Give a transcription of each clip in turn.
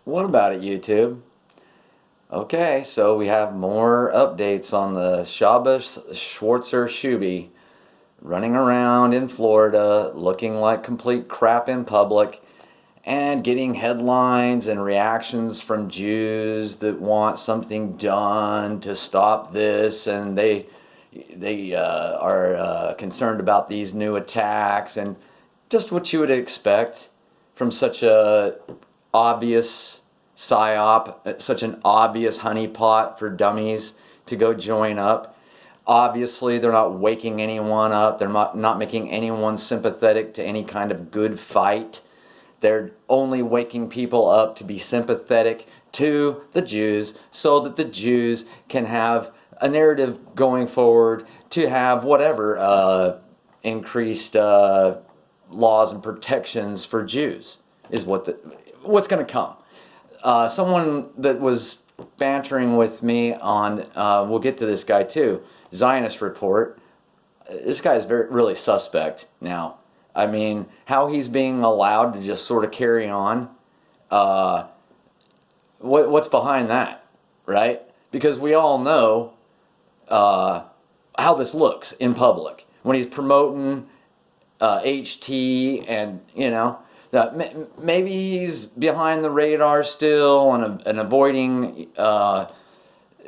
What about it, YouTube? Okay, so we have more updates on the Shabbos Schwartzer Shoobie running around in Florida looking like complete crap in public and getting headlines and reactions from Jews that want something done to stop this, and they are concerned about these new attacks and just what you would expect from such a obvious psyop, such an obvious honeypot for dummies to go join up. Obviously, they're not waking anyone up. They're not making anyone sympathetic to any kind of good fight. They're only waking people up to be sympathetic to the Jews so that the Jews can have a narrative going forward to have whatever increased laws and protections for Jews is what's going to come. Someone that was bantering with me on, we'll get to this guy too, Zionist report. This guy is really suspect now. I mean, how he's being allowed to just sort of carry on. What's behind that, right? Because we all know how this looks in public when he's promoting HT, and maybe he's behind the radar still and avoiding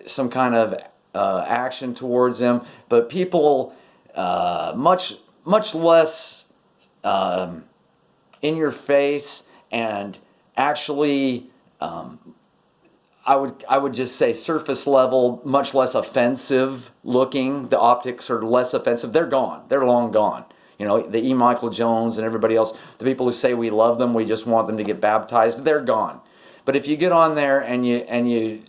some kind of action towards him, but people much less in your face and actually I would just say surface level, much less offensive looking. The optics are less offensive. They're gone. They're long gone. The E. Michael Jones and everybody else, the people who say we love them, we just want them to get baptized, they're gone. But if you get on there and you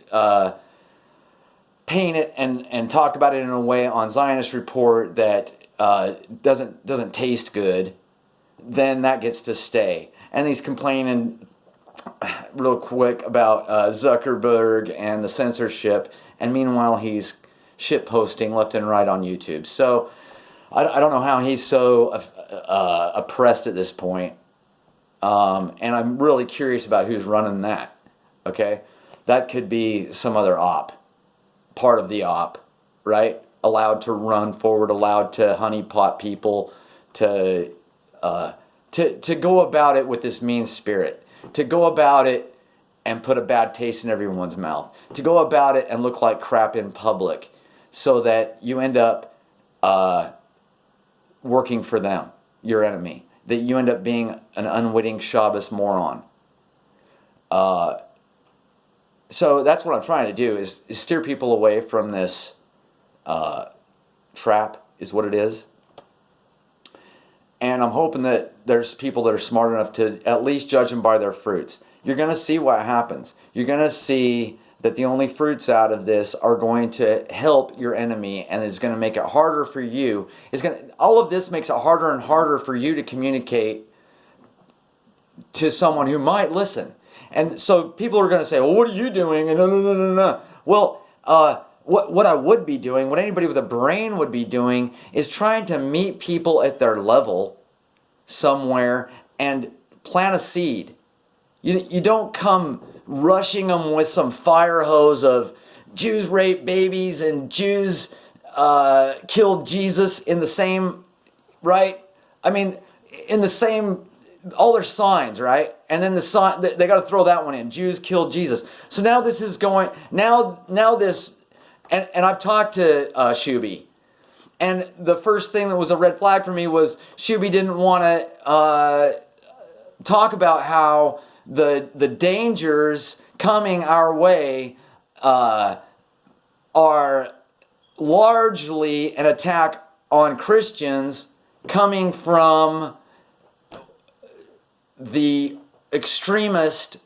paint it and talk about it in a way on Zionist Report that doesn't taste good, then that gets to stay. And he's complaining real quick about Zuckerberg and the censorship, and meanwhile he's shit posting left and right on YouTube. So I don't know how he's so oppressed at this point. And I'm really curious about who's running that. Okay? That could be some other part of the right? Allowed to run forward, allowed to honeypot people, to go about it with this mean spirit, to go about it and put a bad taste in everyone's mouth, to go about it and look like crap in public, so that you end up working for them, your enemy, that you end up being an unwitting Shabbos moron. So that's what I'm trying to do, is steer people away from this trap, is what it is. And I'm hoping that there's people that are smart enough to at least judge them by their fruits. You're going to see what happens. You're going to see that the only fruits out of this are going to help your enemy, and it's going to make it harder for you. All of this makes it harder and harder for you to communicate to someone who might listen. And so people are going to say, well, what are you doing? And no. Well, what I would be doing, what anybody with a brain would be doing, is trying to meet people at their level somewhere and plant a seed. You don't come rushing them with some fire hose of Jews rape babies and Jews killed Jesus in the same, right? I mean, in the same, all their signs, right? And then the sign, they got to throw that one in. Jews killed Jesus. So now this is going, now this, and I've talked to Shoobie, and the first thing that was a red flag for me was Shoobie didn't want to talk about how the dangers coming our way are largely an attack on Christians coming from the extremist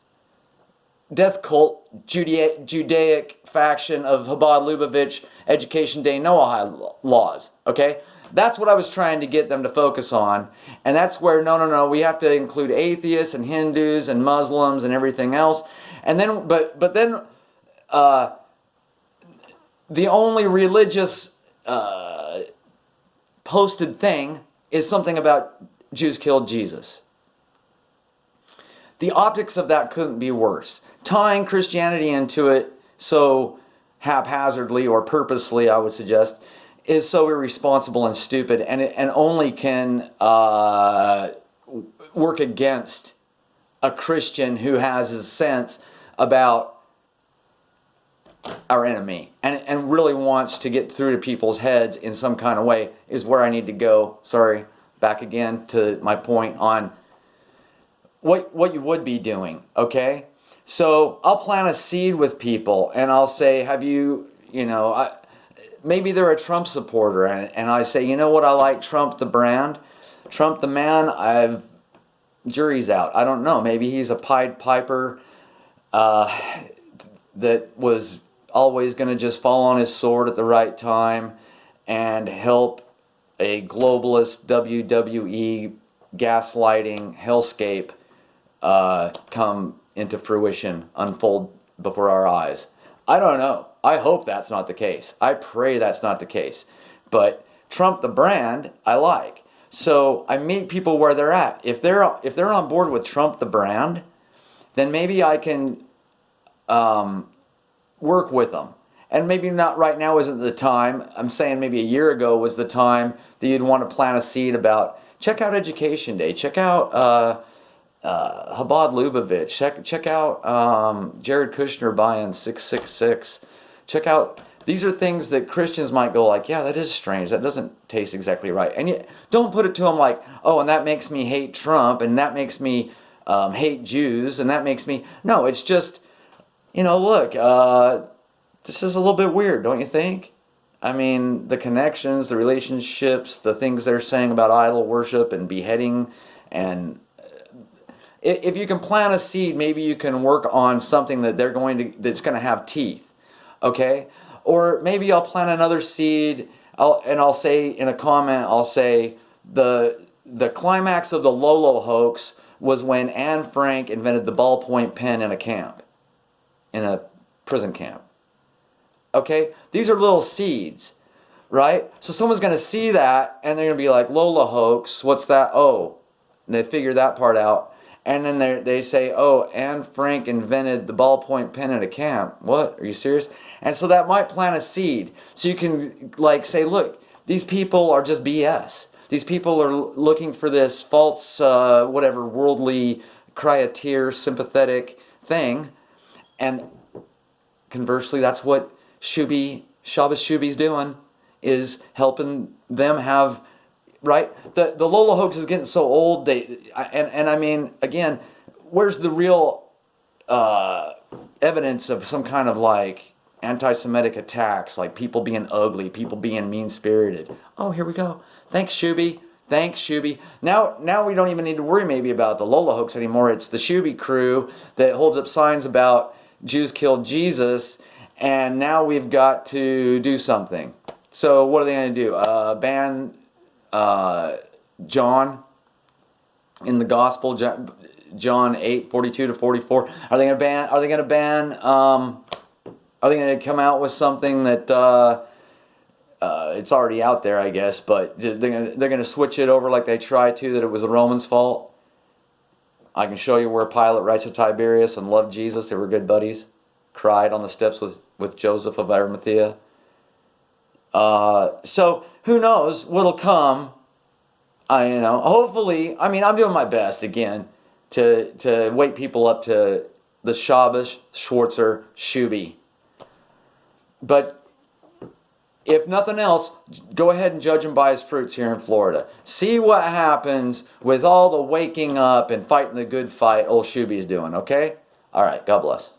death cult Judaic faction of Chabad Lubavitch Education Day Noahide laws. Okay? That's what I was trying to get them to focus on. And that's where, no, we have to include atheists and Hindus and Muslims and everything else. And then, but then the only religious posted thing is something about Jews killed Jesus. The optics of that couldn't be worse. tying Christianity into it so haphazardly or purposely, I would suggest, is so irresponsible and stupid, and only can work against a Christian who has a sense about our enemy and really wants to get through to people's heads in some kind of way, is where I need to go. Sorry, back again to my point on what you would be doing, okay? So I'll plant a seed with people and I'll say, have you, maybe they're a Trump supporter, and I say, you know what, I like Trump the brand, Trump the man, jury's out. I don't know, maybe he's a Pied Piper that was always going to just fall on his sword at the right time and help a globalist WWE gaslighting hellscape come into fruition, unfold before our eyes. I don't know. I hope that's not the case. I pray that's not the case. But Trump the brand, I like. So I meet people where they're at. If they're on board with Trump the brand, then maybe I can work with them. And maybe not right now isn't the time. I'm saying maybe a year ago was the time that you'd want to plant a seed about, check out Education Day, check out Chabad Lubavitch, check out Jared Kushner buying 666. Check out, these are things that Christians might go like, yeah, that is strange. That doesn't taste exactly right. And yet, don't put it to them like, oh, and that makes me hate Trump, and that makes me hate Jews, and that makes me... No, it's just, look, this is a little bit weird, don't you think? I mean, the connections, the relationships, the things they're saying about idol worship and beheading, and if you can plant a seed, maybe you can work on something that that's going to have teeth, okay? Or maybe I'll plant another seed, I'll say in a comment, I'll say the climax of the Lolo hoax was when Anne Frank invented the ballpoint pen in a prison camp. Okay? These are little seeds, right? So someone's going to see that, and they're going to be like, Lola hoax, what's that? Oh, and they figure that part out. And then they say, oh, Anne Frank invented the ballpoint pen in a camp. What? Are you serious? And so that might plant a seed. So you can say, look, these people are just BS. These people are looking for this false, worldly, cry-a-tear, sympathetic thing. And conversely, that's what Shoobie, Shabbos Shoobie's doing, is helping them have... Right? The Lola hoax is getting so old. And I mean, again, where's the real evidence of some kind of like anti-Semitic attacks, like people being ugly, people being mean-spirited? Oh, here we go. Thanks, Shoobie. Thanks, Shoobie. Now we don't even need to worry maybe about the Lola hoax anymore. It's the Shoobie crew that holds up signs about Jews killed Jesus, and now we've got to do something. So what are they going to do? Ban John in the gospel, John 8:42-44. Are they going to ban are they going to come out with something that it's already out there, I guess, but they're going to switch it over like they tried to, that it was the Romans' fault? I can show you where Pilate writes of Tiberius and loved Jesus. They were good buddies. Cried on the steps with Joseph of Arimathea. So who knows what'll come? Hopefully, I mean, I'm doing my best again to wake people up to the Shabbos, Schwartzer, Shoobie. But if nothing else, go ahead and judge him by his fruits here in Florida. See what happens with all the waking up and fighting the good fight old Shoobie's doing, okay? All right, God bless.